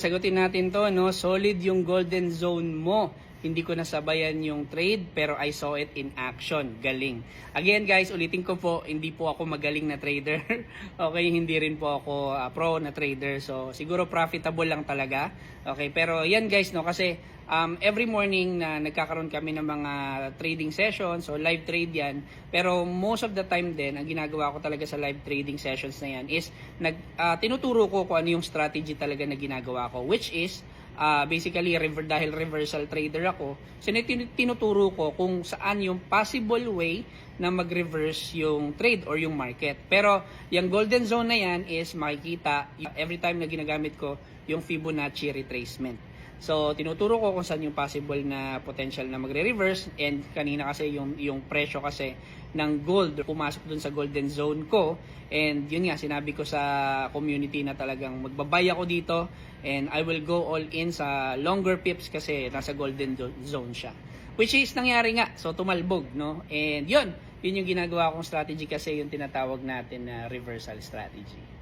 Sagutin natin to, no? Solid yung golden zone mo. Hindi ko nasabayan yung trade pero I saw it in action. Galing. Again guys, ulitin ko po, hindi po ako magaling na trader. Okay, hindi rin po ako pro na trader. So siguro profitable lang talaga. Okay, pero yan guys, no, kasi every morning na nagkakaroon kami ng mga trading sessions, so live trade yan. Pero most of the time din, ang ginagawa ko talaga sa live trading sessions na yan is tinuturo ko kung ano yung strategy talaga na ginagawa ko, which is basically dahil reversal trader ako, so tinuturo ko kung saan yung possible way na mag-reverse yung trade or yung market. Pero yung golden zone na yan is makikita every time na ginagamit ko yung Fibonacci retracement. So tinuturo ko kung saan yung possible na potential na magre-reverse, and kanina kasi yung presyo kasi ng gold pumasok dun sa golden zone ko, and yun nga sinabi ko sa community na talagang magbabay ako dito and I will go all in sa longer pips kasi nasa golden zone siya, which is nangyari nga. So tumalbog, no, and yun yung ginagawa kong strategy kasi yung tinatawag natin na reversal strategy.